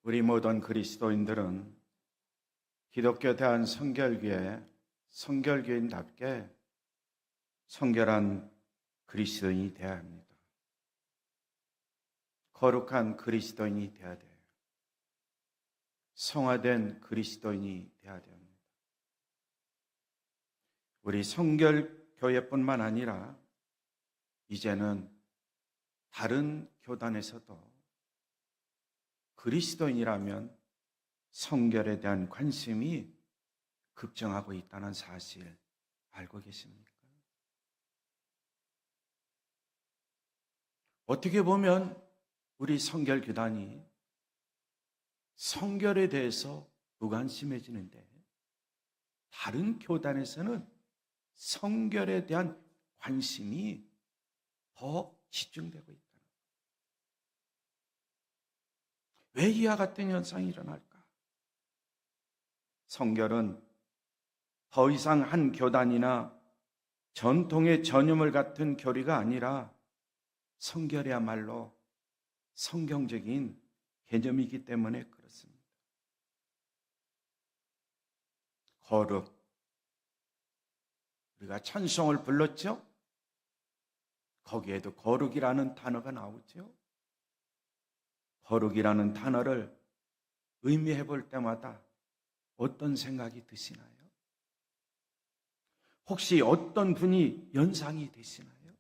우리 모든 그리스도인들은 기독교 대한성결교회 성결교인답게 성결한 그리스도인이 되어야 합니다. 거룩한 그리스도인이 되어야 돼요. 성화된 그리스도인이 되어야 됩니다. 우리 성결교회뿐만 아니라 이제는 다른 교단에서도 그리스도인이라면 성결에 대한 관심이 급증하고 있다는 사실 알고 계십니까? 어떻게 보면 우리 성결교단이 성결에 대해서 무관심해지는데 다른 교단에서는 성결에 대한 관심이 더 집중되고 있다. 왜 이와 같은 현상이 일어날까? 성결은 더 이상 한 교단이나 전통의 전유물 같은 교리가 아니라 성결이야말로 성경적인 개념이기 때문에 그렇습니다. 거룩, 우리가 찬송을 불렀죠? 거기에도 거룩이라는 단어가 나오죠? 거룩이라는 단어를 의미해 볼 때마다 어떤 생각이 드시나요? 혹시 어떤 분이 연상이 되시나요?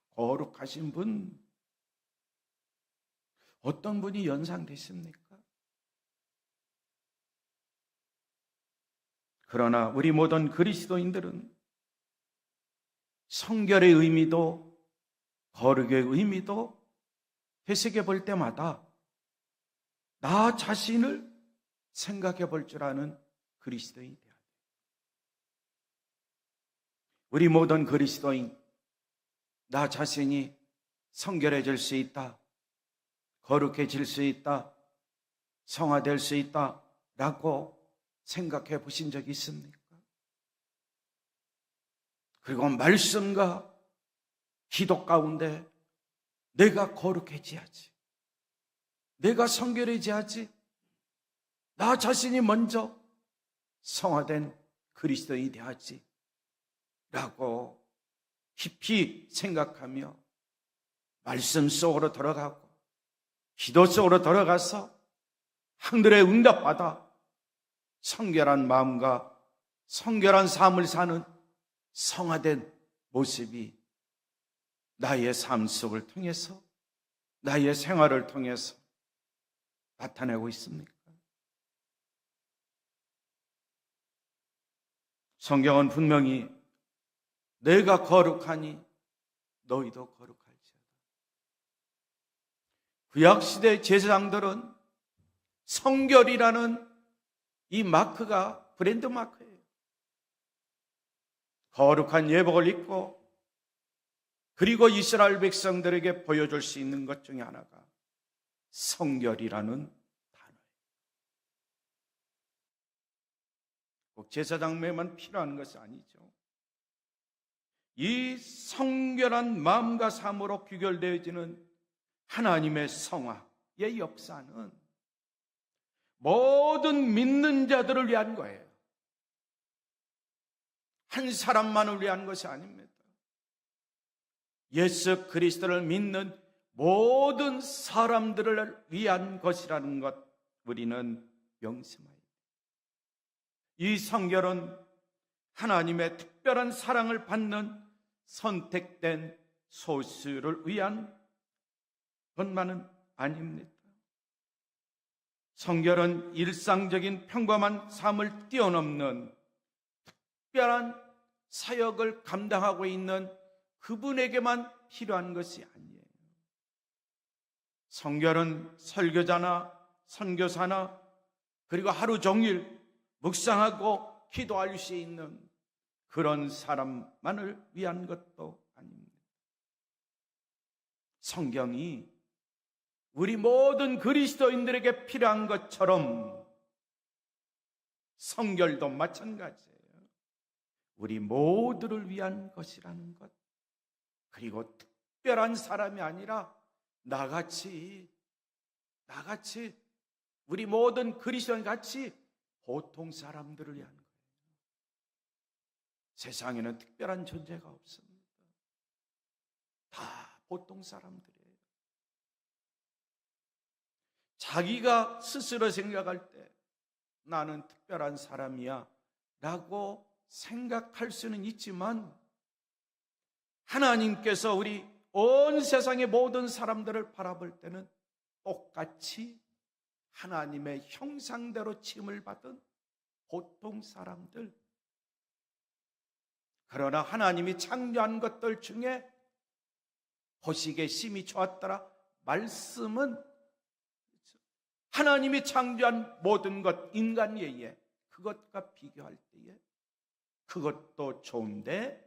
거룩하신 분, 어떤 분이 연상되십니까? 그러나 우리 모든 그리스도인들은 성결의 의미도 거룩의 의미도 해석해 볼 때마다 나 자신을 생각해 볼 줄 아는 그리스도인이 되어야 돼요. 우리 모든 그리스도인, 나 자신이 성결해질 수 있다, 거룩해질 수 있다, 성화될 수 있다 라고 생각해 보신 적이 있습니까? 그리고 말씀과 기도 가운데 내가 거룩해져야지, 내가 성결해져야지, 나 자신이 먼저 성화된 그리스도인이 되어야지 라고 깊이 생각하며 말씀 속으로 들어가고 기도 속으로 들어가서 하늘의 응답받아 성결한 마음과 성결한 삶을 사는 성화된 모습이 나의 삶 속을 통해서, 나의 생활을 통해서 나타내고 있습니까? 성경은 분명히 내가 거룩하니 너희도 거룩할지어다. 구약시대 제사장들은 성결이라는 이 마크가 브랜드 마크예요. 거룩한 예복을 입고 그리고 이스라엘 백성들에게 보여줄 수 있는 것 중에 하나가 성결이라는 단어예요. 꼭 제사장에만 필요한 것이 아니죠. 이 성결한 마음과 삶으로 귀결되어지는 하나님의 성화의 역사는 모든 믿는 자들을 위한 거예요. 한 사람만을 위한 것이 아닙니다. 예수 그리스도를 믿는 모든 사람들을 위한 것이라는 것 우리는 명심해야 돼요. 이 성결은 하나님의 특별한 사랑을 받는 선택된 소수를 위한 것만은 아닙니다. 성결은 일상적인 평범한 삶을 뛰어넘는 특별한 사역을 감당하고 있는 그분에게만 필요한 것이 아니에요. 성결은 설교자나 선교사나 그리고 하루 종일 묵상하고 기도할 수 있는 그런 사람만을 위한 것도 아닙니다. 성경이 우리 모든 그리스도인들에게 필요한 것처럼 성결도 마찬가지예요. 우리 모두를 위한 것이라는 것. 그리고 특별한 사람이 아니라 나같이 같이, 우리 모든 그리스도인 같이 보통 사람들을 위한 거예요. 세상에는 특별한 존재가 없습니다. 다 보통 사람들이에요. 자기가 스스로 생각할 때 나는 특별한 사람이야 라고 생각할 수는 있지만, 하나님께서 우리 온 세상의 모든 사람들을 바라볼 때는 똑같이 하나님의 형상대로 칭을 받은 보통 사람들. 그러나 하나님이 창조한 것들 중에 보시기에 심히 좋았더라 말씀은 하나님이 창조한 모든 것, 인간 외에 그것과 비교할 때에 그것도 좋은데,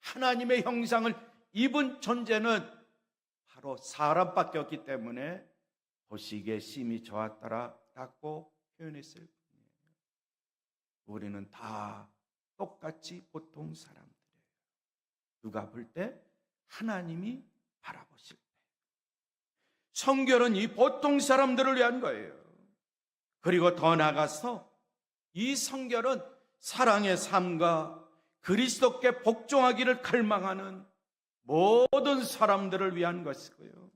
하나님의 형상을 입은 존재는 바로 사람밖에 없기 때문에 보시기에 심히 좋았더라 라고 표현했을 뿐이에요. 우리는 다 똑같이 보통 사람들이에요. 누가 볼 때? 하나님이 바라보실 때. 성결은 이 보통 사람들을 위한 거예요. 그리고 더 나아가서 이 성결은 사랑의 삶과 그리스도께 복종하기를 갈망하는 모든 사람들을 위한 것이고요.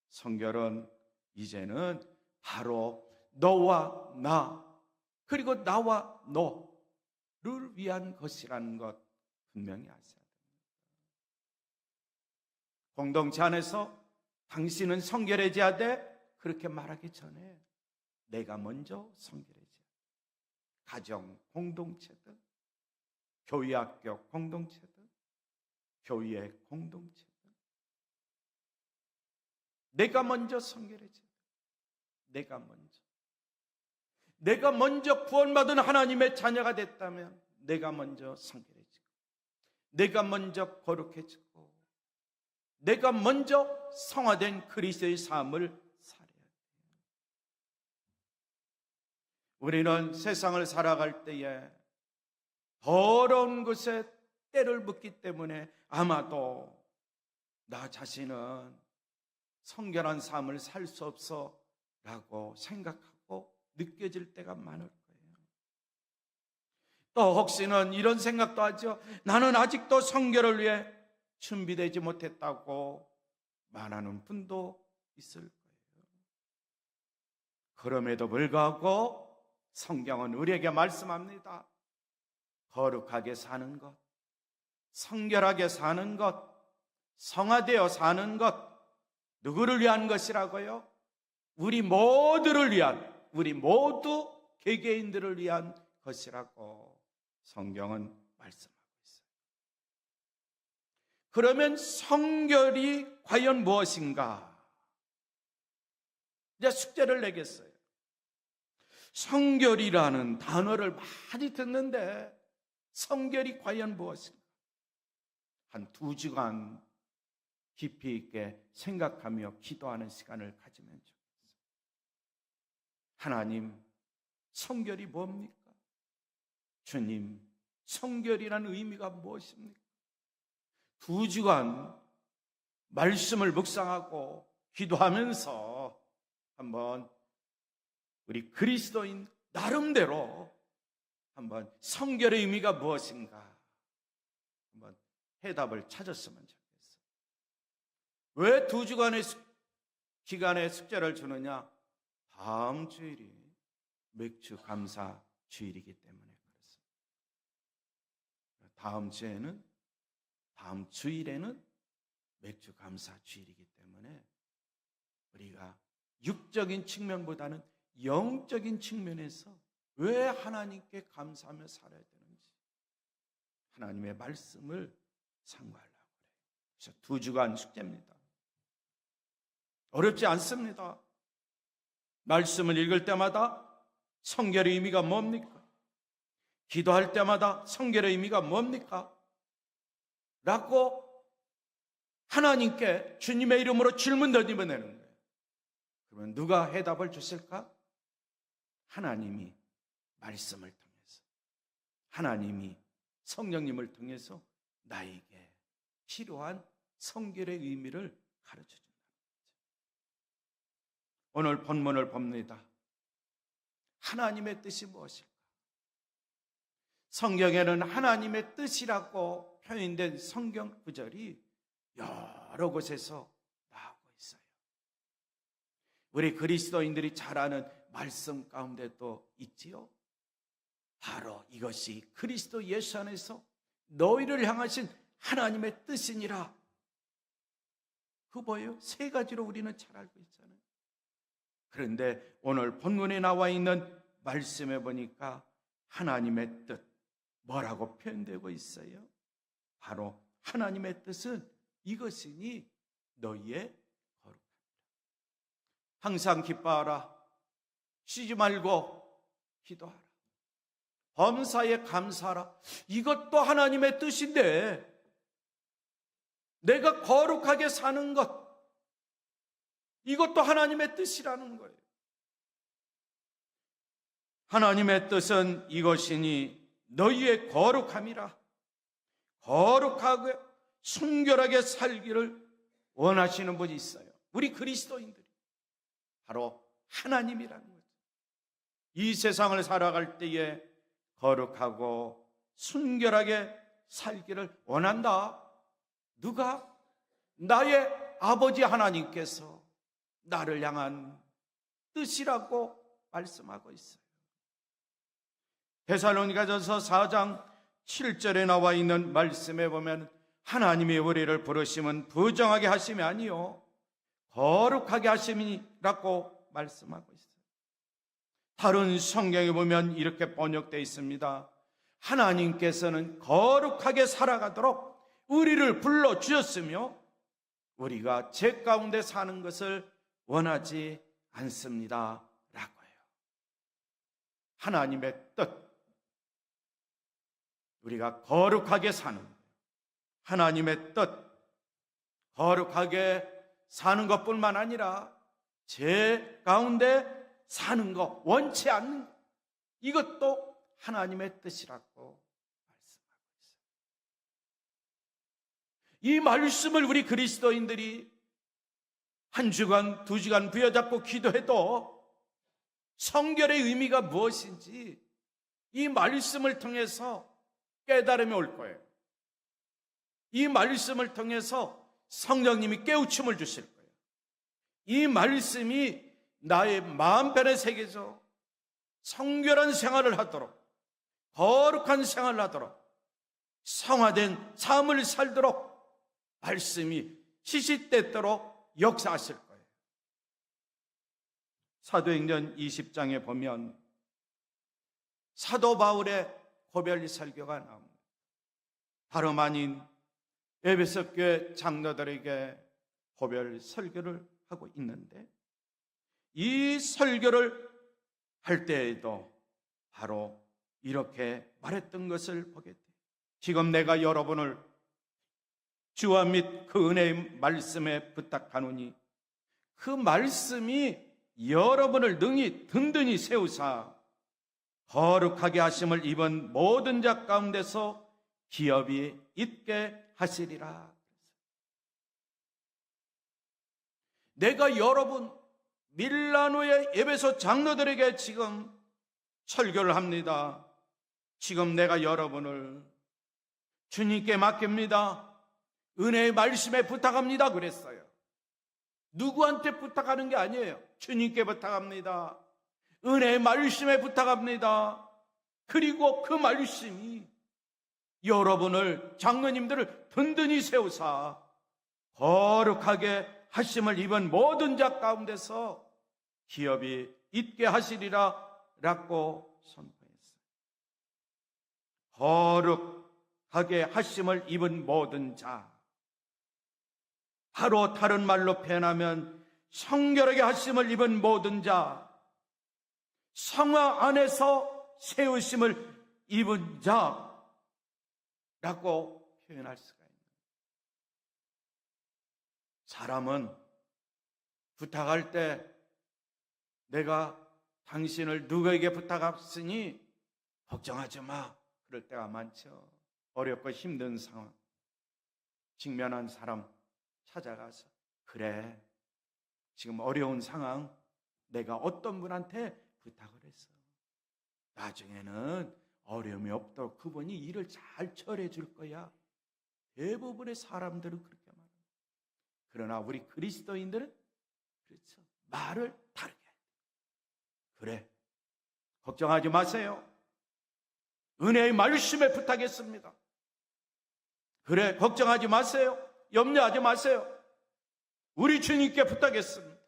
성결은 이제는 바로 너와 나, 그리고 나와 너를 위한 것이라는 것 분명히 아셔야 됩니다. 공동체 안에서 당신은 성결해져야 돼, 그렇게 말하기 전에 내가 먼저 성결해져야 돼. 가정 공동체든, 교회 학교 공동체든, 교회 공동체든, 내가 먼저 성결해져야 돼. 내가 먼저 구원받은 하나님의 자녀가 됐다면 내가 먼저 성결해지고, 내가 먼저 거룩해지고, 내가 먼저 성화된 그리스도의 삶을 살아야 돼요. 우리는 세상을 살아갈 때에 더러운 것에 때를 묻기 때문에 아마도 나 자신은 성결한 삶을 살 수 없어 라고 생각하고 느껴질 때가 많을 거예요. 또 혹시는 이런 생각도 하죠. 나는 아직도 성결을 위해 준비되지 못했다고 말하는 분도 있을 거예요. 그럼에도 불구하고 성경은 우리에게 말씀합니다. 거룩하게 사는 것, 성결하게 사는 것, 성화되어 사는 것, 누구를 위한 것이라고요? 우리 모두를 위한, 우리 모두 개개인들을 위한 것이라고 성경은 말씀합니다. 그러면 성결이 과연 무엇인가? 이제 숙제를 내겠어요. 성결이라는 단어를 많이 듣는데 성결이 과연 무엇인가? 한 2주간 깊이 있게 생각하며 기도하는 시간을 가지면 좋겠어요. 하나님, 성결이 뭡니까? 주님, 성결이라는 의미가 무엇입니까? 2주간 말씀을 묵상하고 기도하면서 한번 우리 그리스도인 나름대로 한번 성결의 의미가 무엇인가 한번 해답을 찾았으면 좋겠어요. 왜 2주간의 기간의 숙제를 주느냐? 다음 주일이 맥주 감사 주일이기 때문에 그렇습니다. 다음 주일에는 맥주 감사 주일이기 때문에 우리가 육적인 측면보다는 영적인 측면에서 왜 하나님께 감사하며 살아야 되는지 하나님의 말씀을 상고하려고 그래요. 그래서 2주간 숙제입니다. 어렵지 않습니다. 말씀을 읽을 때마다 성결의 의미가 뭡니까? 기도할 때마다 성결의 의미가 뭡니까? 라고 하나님께 주님의 이름으로 질문 던지면 되는 거예요. 그러면 누가 해답을 주실까? 하나님이 말씀을 통해서, 하나님이 성령님을 통해서 나에게 필요한 성결의 의미를 가르쳐 준다는 거죠. 오늘 본문을 봅니다. 하나님의 뜻이 무엇일까? 성경에는 하나님의 뜻이라고 표현된 성경 구절이 여러 곳에서 나오고 있어요. 우리 그리스도인들이 잘 아는 말씀 가운데 또 있지요. 바로 이것이 그리스도 예수 안에서 너희를 향하신 하나님의 뜻이니라. 그거 뭐예요? 세 가지로 우리는 잘 알고 있잖아요. 그런데 오늘 본문에 나와 있는 말씀에 보니까 하나님의 뜻, 뭐라고 표현되고 있어요? 바로 하나님의 뜻은 이것이니 너희의 거룩함이라. 항상 기뻐하라. 쉬지 말고 기도하라. 범사에 감사하라. 이것도 하나님의 뜻인데, 내가 거룩하게 사는 것, 이것도 하나님의 뜻이라는 거예요. 하나님의 뜻은 이것이니 너희의 거룩함이라. 거룩하게 순결하게 살기를 원하시는 분이 있어요. 우리 그리스도인들이 바로 하나님이라는 거죠. 이 세상을 살아갈 때에 거룩하고 순결하게 살기를 원한다. 누가? 나의 아버지 하나님께서 나를 향한 뜻이라고 말씀하고 있어요. 데살로니가전서 4장 7절에 나와 있는 말씀에 보면 하나님이 우리를 부르심은 부정하게 하심이 아니요 거룩하게 하심이라고 말씀하고 있어요. 다른 성경에 보면 이렇게 번역되어 있습니다. 하나님께서는 거룩하게 살아가도록 우리를 불러주셨으며 우리가 죄 가운데 사는 것을 원하지 않습니다 라고 해요. 하나님의 뜻, 우리가 거룩하게 사는 거예요. 하나님의 뜻, 거룩하게 사는 것뿐만 아니라 죄 가운데 사는 것, 원치 않는 것, 이것도 하나님의 뜻이라고 말씀하고 있어요. 이 말씀을 우리 그리스도인들이 한 주간, 두 주간 부여잡고 기도해도 성결의 의미가 무엇인지 이 말씀을 통해서 깨달음이 올 거예요. 이 말씀을 통해서 성령님이 깨우침을 주실 거예요. 이 말씀이 나의 마음편에 새겨져 성결한 생활을 하도록, 거룩한 생활을 하도록, 성화된 삶을 살도록 말씀이 시시때때로 역사하실 거예요. 사도행전 20장에 보면 사도 바울의 고별 설교가 나옵니다. 다름 아닌 에베소 교회 장로들에게 고별 설교를 하고 있는데, 이 설교를 할 때에도 바로 이렇게 말했던 것을 보게 돼요. 지금 내가 여러분을 주와 및 그 은혜의 말씀에 부탁하노니 그 말씀이 여러분을 능히 든든히 세우사 거룩하게 하심을 입은 모든 자 가운데서 기업이 있게 하시리라. 내가 여러분 밀라노의 에베소 장로들에게 지금 설교를 합니다. 지금 내가 여러분을 주님께 맡깁니다. 은혜의 말씀에 부탁합니다 그랬어요. 누구한테 부탁하는 게 아니에요. 주님께 부탁합니다. 은혜의 말씀에 부탁합니다. 그리고 그 말씀이 여러분을, 장로님들을 든든히 세우사 거룩하게 하심을 입은 모든 자 가운데서 기업이 있게 하시리라 라고 선포했어요. 거룩하게 하심을 입은 모든 자, 바로 다른 말로 표현하면 성결하게 하심을 입은 모든 자, 성화 안에서 세우심을 입은 자라고 표현할 수가 있습니다. 사람은 부탁할 때 내가 당신을 누구에게 부탁했으니 걱정하지 마, 그럴 때가 많죠. 어렵고 힘든 상황 직면한 사람 찾아가서, 그래 지금 어려운 상황 내가 어떤 분한테 부탁을 했어. 나중에는 어려움이 없도록 그분이 일을 잘 처리해 줄 거야. 대부분의 사람들은 그렇게 말합니다. 그러나 우리 그리스도인들은 그렇죠. 말을 다르게 해야 돼요. 그래, 걱정하지 마세요. 은혜의 말씀에 부탁했습니다. 그래, 걱정하지 마세요. 염려하지 마세요. 우리 주님께 부탁했습니다.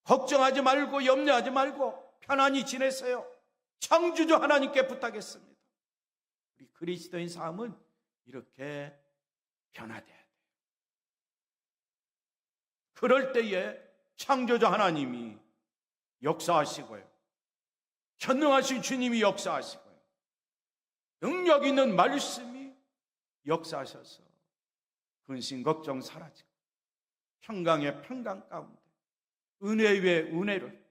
걱정하지 말고 염려하지 말고 편안히 지내세요. 창조주 하나님께 부탁했습니다. 우리 그리스도인 삶은 이렇게 변화돼야 돼요. 그럴 때에 창조주 하나님이 역사하시고요, 전능하신 주님이 역사하시고요, 능력 있는 말씀이 역사하셔서 근심 걱정 사라지고 평강의 평강 가운데 은혜 위에 은혜를,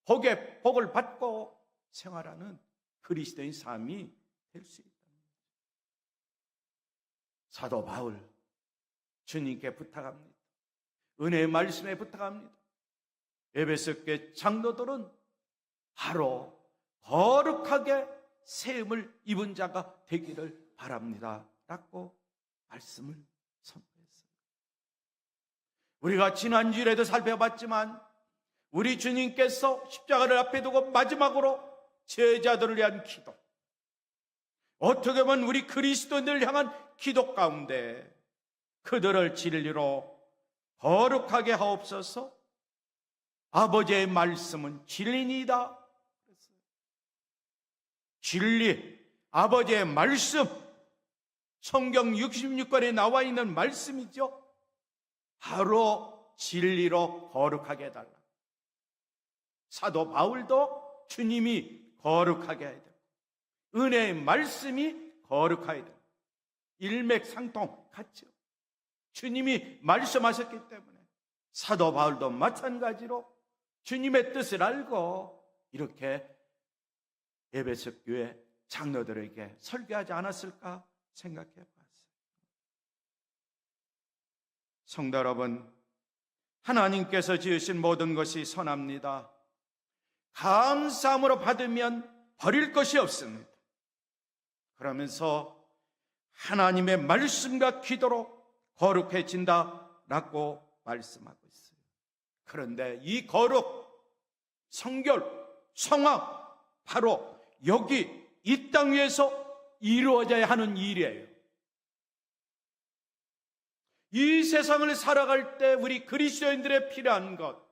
복의 복을 받고 생활하는 그리스도인 삶이 될 수 있다. 사도 바울 주님께 부탁합니다. 은혜의 말씀에 부탁합니다. 에베소교회 장로들은 바로 거룩하게 세움을 입은 자가 되기를 바랍니다 라고 말씀을 선포했어요. 우리가 지난주에도 살펴봤지만 우리 주님께서 십자가를 앞에 두고 마지막으로 제자들을 위한 기도, 어떻게 보면 우리 그리스도인들을 향한 기도 가운데 그들을 진리로 거룩하게 하옵소서, 아버지의 말씀은 진리니이다. 진리, 아버지의 말씀, 성경 66권에 나와 있는 말씀이죠. 바로 진리로 거룩하게 해달라. 사도 바울도 주님이 거룩하게 해야 되고 은혜의 말씀이 거룩하게 해야 되고 일맥상통 같죠. 주님이 말씀하셨기 때문에 사도 바울도 마찬가지로 주님의 뜻을 알고 이렇게 에베소 교회 장로들에게 설교하지 않았을까 생각해 봤어요. 성도 여러분, 하나님께서 지으신 모든 것이 선합니다. 감사함으로 받으면 버릴 것이 없습니다. 그러면서 하나님의 말씀과 기도로 거룩해진다라고 말씀하고 있어요. 그런데 이 거룩, 성결, 성화 바로 여기 이 땅 위에서 이루어져야 하는 일이에요. 이 세상을 살아갈 때 우리 그리스도인들의 필요한 것,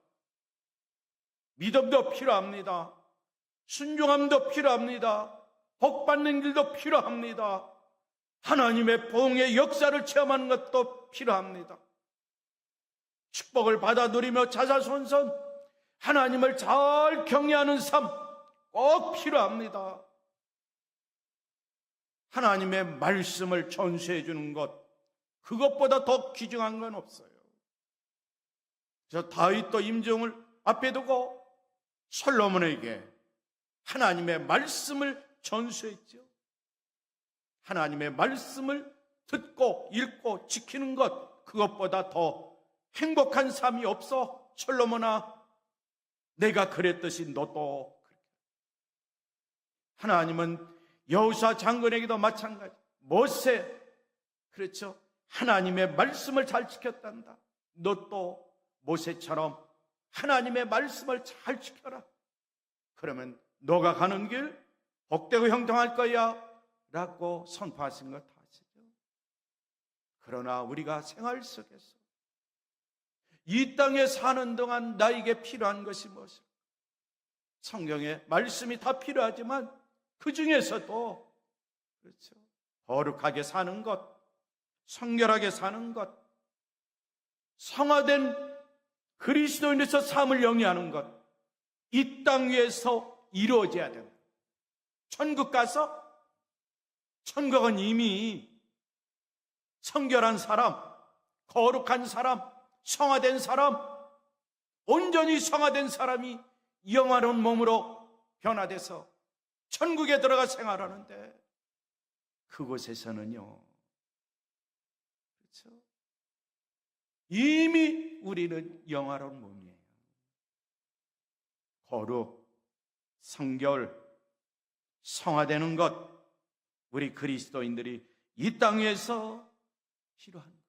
믿음도 필요합니다. 순종함도 필요합니다. 복받는 길도 필요합니다. 하나님의 보응의 역사를 체험하는 것도 필요합니다. 축복을 받아 누리며 자자손손 하나님을 잘 경외하는 삶 꼭 필요합니다. 하나님의 말씀을 전수해 주는 것, 그것보다 더 귀중한 건 없어요. 저 다윗도 임종을 앞에 두고 솔로몬에게 하나님의 말씀을 전수했죠. 하나님의 말씀을 듣고 읽고 지키는 것, 그것보다 더 행복한 삶이 없어. 솔로몬아, 내가 그랬듯이 너도 그렇게. 하나님은 여호수아 장군에게도 마찬가지, 모세, 그렇죠, 하나님의 말씀을 잘 지켰단다. 너도 모세처럼 하나님의 말씀을 잘 지켜라. 그러면 너가 가는 길 복되고 형통할 거야 라고 선포하신 것 다 아시죠? 그러나 우리가 생활 속에서 이 땅에 사는 동안 나에게 필요한 것이 무엇일까? 성경에 말씀이 다 필요하지만 그 중에서도 그렇죠, 거룩하게 사는 것, 성결하게 사는 것, 성화된 그리스도인에서 삶을 영위하는 것, 이 땅 위에서 이루어져야 됩니다. 천국 가서, 천국은 이미 성결한 사람, 거룩한 사람, 성화된 사람, 온전히 성화된 사람이 영화로운 몸으로 변화돼서 천국에 들어가 생활하는데, 그곳에서는요, 그렇죠, 이미 우리는 영화로운 몸이에요. 거룩, 성결, 성화되는 것, 우리 그리스도인들이 이 땅에서 필요한 거예요.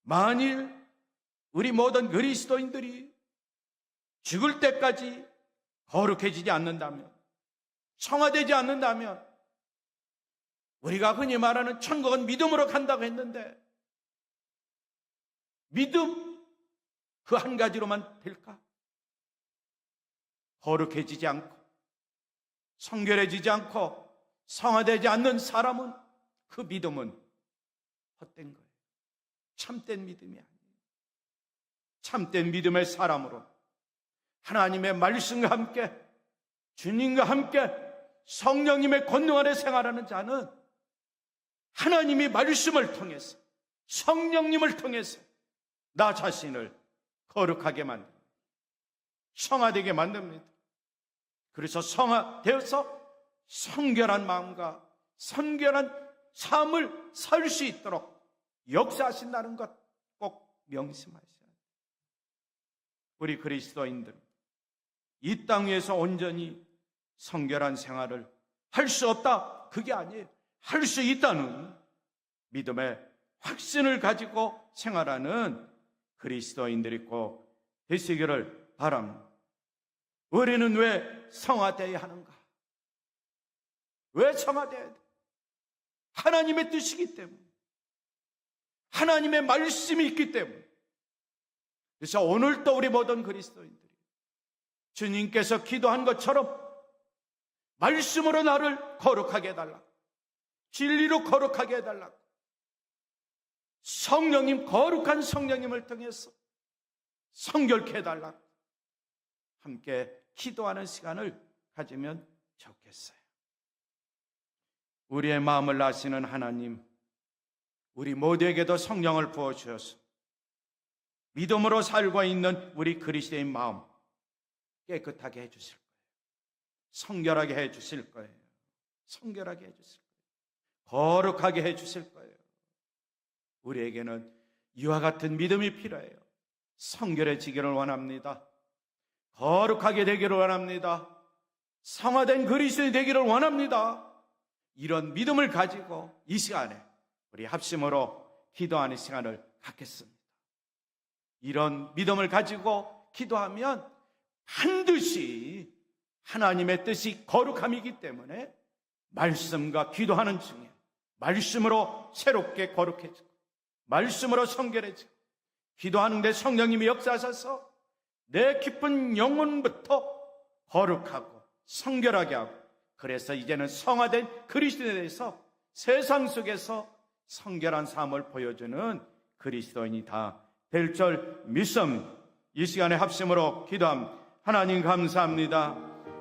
만일 우리 모든 그리스도인들이 죽을 때까지 거룩해지지 않는다면, 성화되지 않는다면, 우리가 흔히 말하는 천국은 믿음으로 간다고 했는데, 믿음 그 한 가지로만 될까? 거룩해지지 않고 성결해지지 않고 성화되지 않는 사람은, 그 믿음은 헛된 거예요. 참된 믿음이 아니에요. 참된 믿음의 사람으로 하나님의 말씀과 함께, 주님과 함께 성령님의 권능 아래 생활하는 자는 하나님이 말씀을 통해서, 성령님을 통해서 나 자신을 거룩하게 만듭니다. 성화되게 만듭니다. 그래서 성화되어서 성결한 마음과 성결한 삶을 살 수 있도록 역사하신다는 것 꼭 명심하셔야 돼요. 우리 그리스도인들, 이 땅 위에서 온전히 성결한 생활을 할 수 없다, 그게 아니에요. 할 수 있다는 믿음의 확신을 가지고 생활하는 그리스도인들이 꼭 되시기를 바랍니다. 우리는 왜 성화되어야 하는가? 왜 성화되어야 돼? 하나님의 뜻이기 때문에, 하나님의 말씀이 있기 때문에. 그래서 오늘도 우리 모든 그리스도인들이 주님께서 기도한 것처럼 말씀으로 나를 거룩하게 해달라고, 진리로 거룩하게 해달라고, 성령님, 거룩한 성령님을 통해서 성결케 해달라고 함께 기도하는 시간을 가지면 좋겠어요. 우리의 마음을 아시는 하나님, 우리 모두에게도 성령을 부어주셔서 믿음으로 살고 있는 우리 그리스도인 마음 깨끗하게 해주실 거예요. 성결하게 해주실 거예요. 성결하게 해주실 거예요. 거룩하게 해주실 거예요. 우리에게는 이와 같은 믿음이 필요해요. 성결해지기를 원합니다. 거룩하게 되기를 원합니다. 성화된 그리스도인이 되기를 원합니다. 이런 믿음을 가지고 이 시간에 우리 합심으로 기도하는 시간을 갖겠습니다. 이런 믿음을 가지고 기도하면 반드시 하나님의 뜻이 거룩함이기 때문에 말씀과 기도하는 중에 말씀으로 새롭게 거룩해지고 말씀으로 성결해지고 기도하는데 성령님이 역사하셔서 내 깊은 영혼부터 거룩하고 성결하게 하고, 그래서 이제는 성화된 그리스도인에 대해서 세상 속에서 성결한 삶을 보여주는 그리스도인이 다 될 줄 믿습니다. 이 시간에 합심으로 기도합니다. 하나님 감사합니다.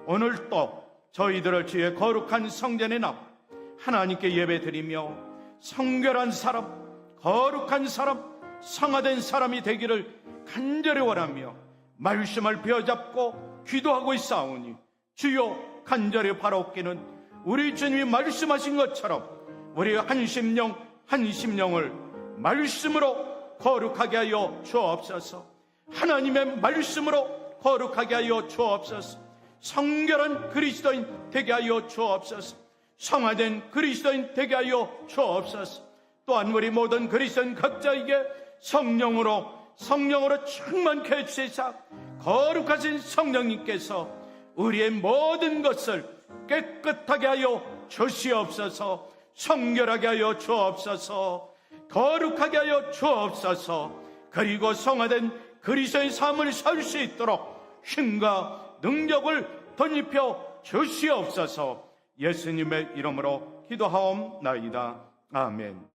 오늘 또 저희들을 주의 거룩한 성전에 나와 하나님께 예배드리며 성결한 사람, 거룩한 사람, 성화된 사람이 되기를 간절히 원하며 말씀을 베어잡고 기도하고 있사오니 주여, 간절히 바라옵기는 우리 주님이 말씀하신 것처럼 우리 한 심령을 말씀으로 거룩하게 하여 주옵소서. 하나님의 말씀으로 거룩하게 하여 주옵소서. 성결한 그리스도인 되게 하여 주옵소서. 성화된 그리스도인 되게 하여 주옵소서. 또한 우리 모든 그리스도인 각자에게 성령으로 충만케 해주시사 거룩하신 성령님께서 우리의 모든 것을 깨끗하게 하여 주시옵소서. 성결하게 하여 주옵소서. 거룩하게 하여 주옵소서. 그리고 성화된 그리스도의 삶을 살 수 있도록 힘과 능력을 덧입혀 주시옵소서. 예수님의 이름으로 기도하옵나이다. 아멘.